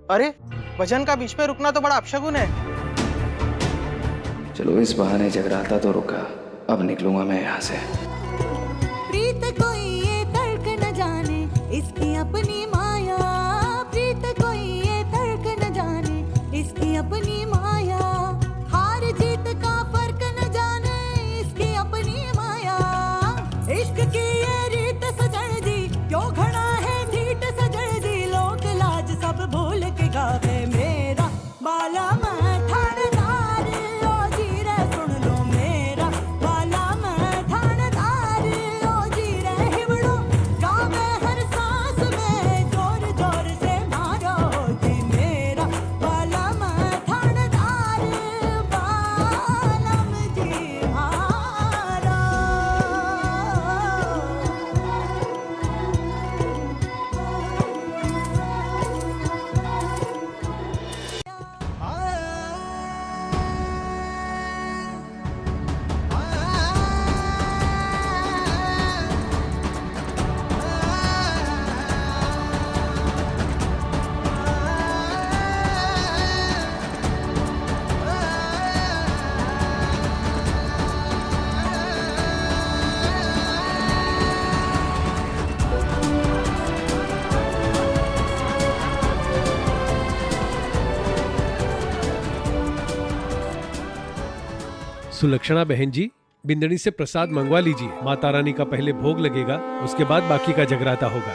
अरे भजन का बीच में रुकना तो बड़ा अपशगुन है। चलो इस बहाने जगराता तो रुका, अब निकलूंगा मैं यहाँ से। प्रीत कोई ये तर्क न जाने इसकी अपनी माया, प्रीत कोई ये तर्क न जाने इसकी अपनी माया, हार जीत का फर्क न जाने इसकी अपनी माया, इश्क की ये रीत सजन दी क्यों घड़ा है ढीठ सजन दी, लोक लाज सब भूल के गावे मेरा बाला मैं थानेदार, ओ जी रे सुन लो मेरा बाला मैं थानेदार, ओ जी रे हिवड़ो गावे हर सांस में जोर जोर से मारो जी मेरा बाला मैं थानेदार, बालम जी मारो। सुलक्षणा बहन जी, बिंदनी से प्रसाद मंगवा लीजिए। माता रानी का पहले भोग लगेगा, उसके बाद बाकी का जगराता होगा।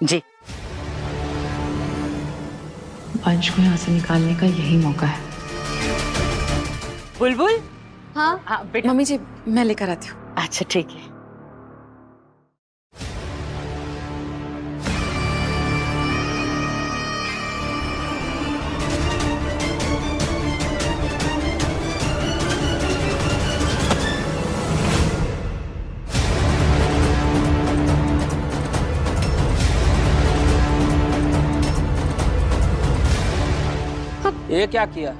जी। वंश को यहाँ से निकालने का यही मौका है। बुलबुल। हाँ बेटा। मम्मी जी मैं लेकर आती हूँ। अच्छा ठीक है। ये क्या किया?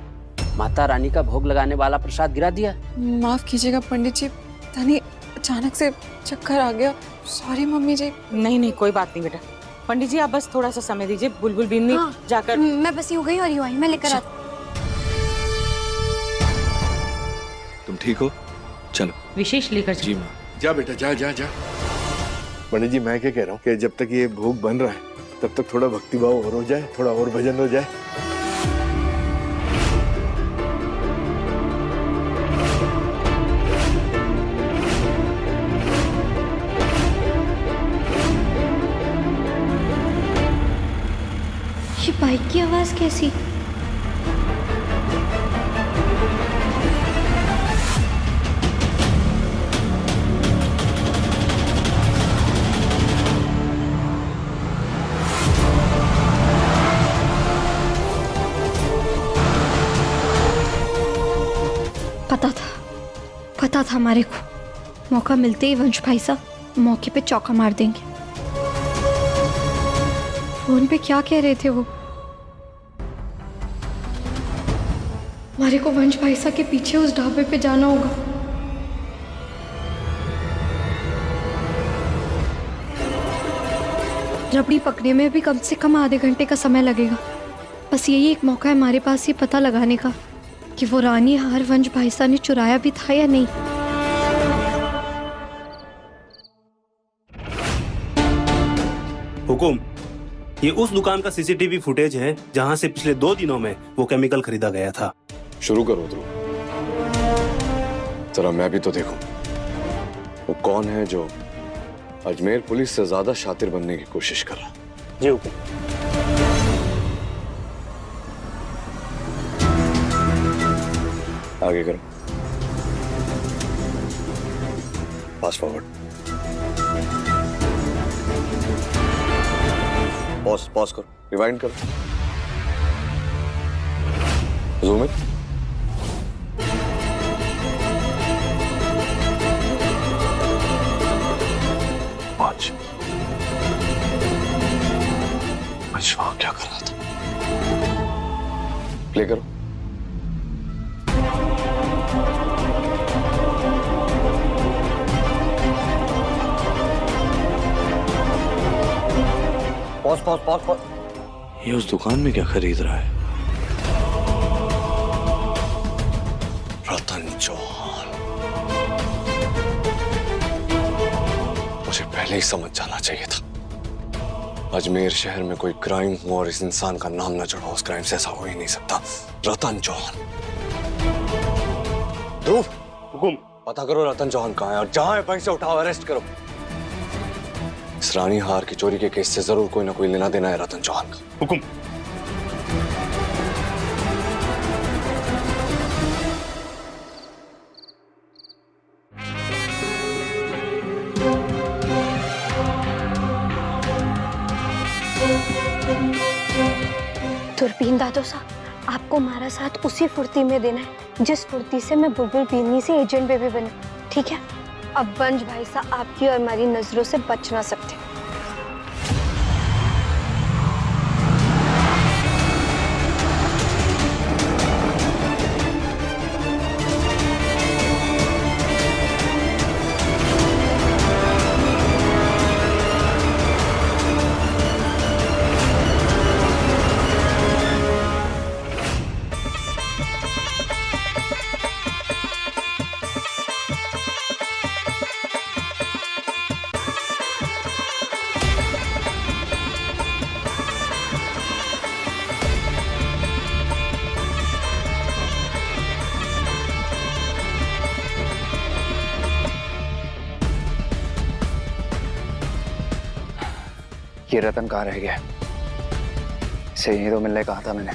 माता रानी का भोग लगाने वाला प्रसाद गिरा दिया। माफ कीजिएगा पंडित जी, तनी अचानक से चक्कर आ गया, सॉरी मम्मी जी। नहीं नहीं कोई बात नहीं बेटा। पंडित जी आप बस थोड़ा सा समय दीजिए, बुलबुल बिन्नी जाकर। मैं बस यूं गई और यूं आई, मैं लेकर आती। तुम ठीक हो? चलो विशेष लेकर जी माँ। जा बेटा जा जा जा। पंडित जी मैं क्या कह रहा हूँ कि जब तक ये भोग बन रहा है तब तक थोड़ा भक्तिभाव और हो जाए, थोड़ा और भजन हो जाए। ये बाइक की आवाज कैसी? पता था हमारे को मौका मिलते ही वंश भाई साहब मौके पे चौका मार देंगे। फोन पे क्या कह रहे थे वो? हमारे को वंश भाई साहब के पीछे उस ढाबे पे जाना होगा। रबड़ी पकड़ने में भी कम से कम आधे घंटे का समय लगेगा। बस यही एक मौका है हमारे पास ये पता लगाने का कि वो रानी हार वंश भाई साहब ने चुराया भी था या नहीं। हुकुम, ये उस दुकान का सीसीटीवी फुटेज है जहां से पिछले 2 दिनों में वो केमिकल खरीदा गया था। शुरू करो ध्रुव, जरा मैं भी तो देखूं वो कौन है जो अजमेर पुलिस से ज्यादा शातिर बनने की कोशिश कर रहा। जी हुकुम। आगे करो, फास्ट फॉरवर्ड, पॉज करो, रिवाइंड करो, जूम इन, वॉच, वहां क्या कर रहा था, प्ले करो। पॉज। ये उस दुकान में क्या खरीद रहा है? रतन चौहान, मुझे पहले ही समझ जाना चाहिए था। अजमेर शहर में कोई क्राइम हुआ और इस इंसान का नाम न जुड़ा, उस क्राइम से ऐसा हो ही नहीं सकता। रतन चौहान, ध्रुव, हुकुम, पता करो रतन चौहान कहाँ है और जहां है पैसे उठाओ, अरेस्ट करो। इस रानी हार की चोरी के केस से जरूर कोई ना कोई लेना देना है रतन चौहान का। हुकुम। दूरबीन दादो साहब, आपको हमारा साथ उसी फुर्ती में देना है जिस फुर्ती से मैं बुलबुल बीनी से एजेंट बेबी बनी, ठीक है? अब वंश भाई साहब आपकी और हमारी नजरों से बच ना सकते। ये रतन कहाँ रह गया? इसे यहीं तो मिलने कहा था मैंने।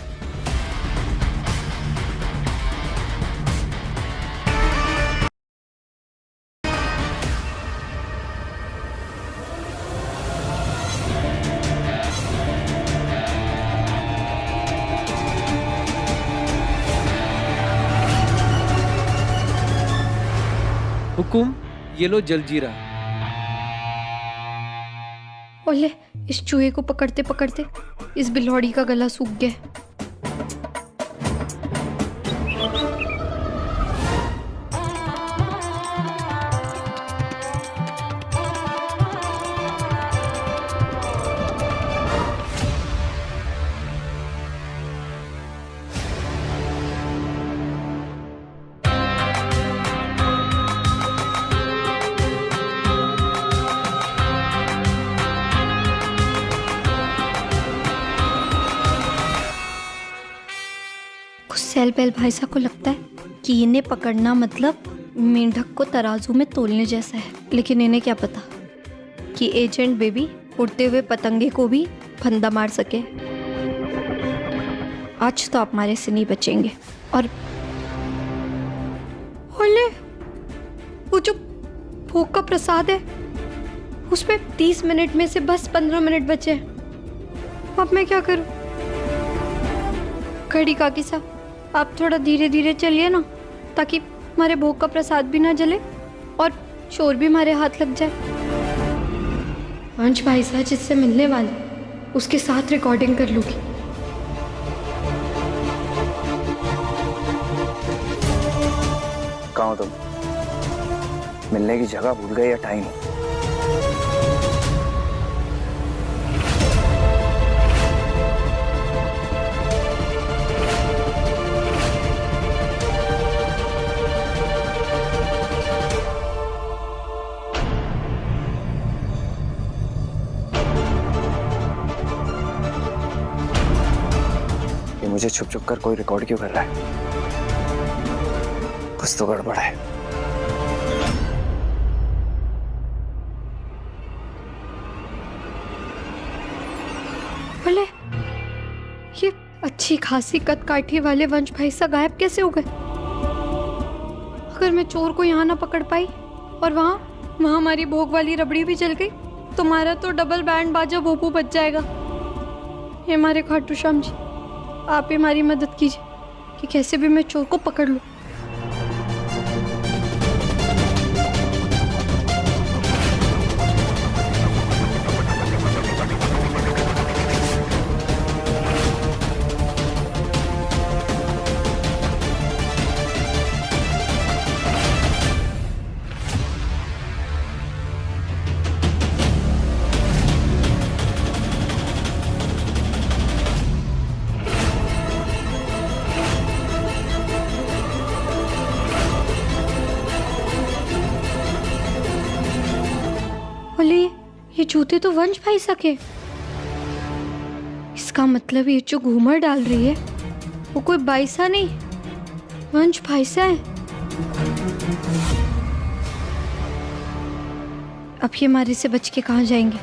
हुकुम, ये लो जलजीरा। ओले, इस चूहे को पकड़ते पकड़ते इस बिलौड़ी का गला सूख गया। सेल बेल भाई साहब को लगता है कि इन्हें पकड़ना मतलब मेंढक को तराजू में तोलने जैसा है, लेकिन इन्हें क्या पता कि एजेंट बेबी उड़ते हुए पतंगे को भी फंदा मार सके। आज तो आप हमारे से नहीं बचेंगे। और ओले, वो जो भोग का प्रसाद है उसमें 30 मिनट में से बस 15 मिनट बचे हैं। अब मैं क्या करूं? खड़ी काकी साहब, आप थोड़ा धीरे धीरे चलिए ना, ताकि हमारे भोग का प्रसाद भी ना जले और शोर भी हमारे हाथ लग जाए। वंश भाई साहब जिससे मिलने वाले उसके साथ रिकॉर्डिंग कर लूंगी। कहाँ हो तुम? मिलने की जगह भूल गए या टाइम? मुझे छुप छुप कर कोई रिकॉर्ड क्यों कर रहा है? कुछ तो गड़बड़ है। बोले, ये अच्छी खासी कद काठी वाले वंश भाई सा गायब कैसे हो गए? अगर मैं चोर को यहाँ ना पकड़ पाई और वहाँ हमारी भोग वाली रबड़ी भी जल गई, तुम्हारा तो डबल बैंड बाजा भोपू बच जाएगा। ये हमारे खाटू श्याम जी, आप ही हमारी मदद कीजिए कि कैसे भी मैं चोर को पकड़ लूं। ये जूते तो वंश भाई सके। इसका मतलब ये जो घूमर डाल रही है वो कोई बाईसा नहीं, वंश भाई सा है। अब ये मारे से बच के कहाँ जाएंगे?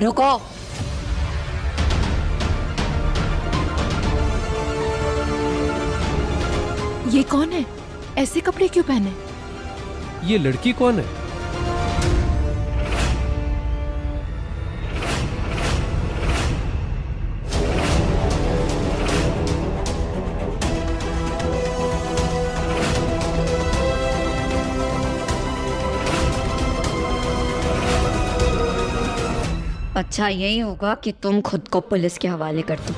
रुको। ये कौन है? ऐसे कपड़े क्यों पहने? ये लड़की कौन है? अच्छा यही होगा कि तुम खुद को पुलिस के हवाले कर दो।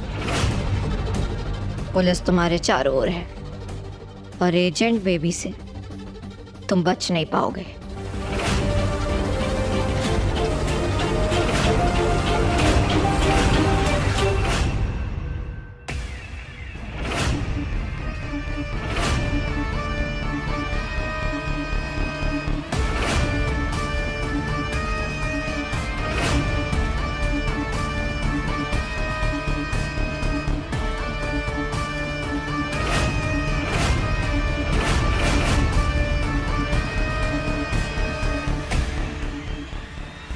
पुलिस तुम्हारे चारों ओर है और एजेंट बेबी से तुम बच नहीं पाओगे।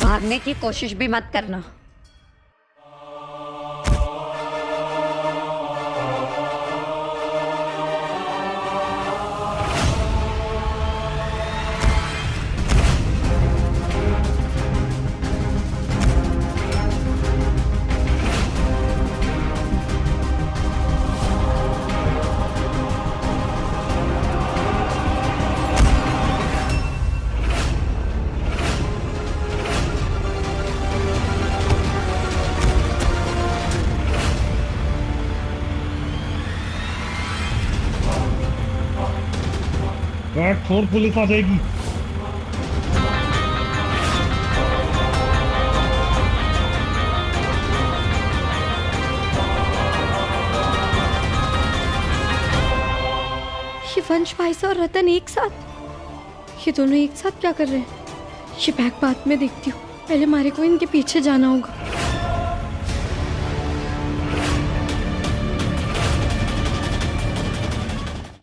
भागने की कोशिश भी मत करना। छोड़, पुलिस आ जाएगी। ये वंश भाई और रतन एक साथ, ये दोनों एक साथ क्या कर रहे हैं? ये बैग बाद में देखती हूँ, पहले मारे को इनके पीछे जाना होगा।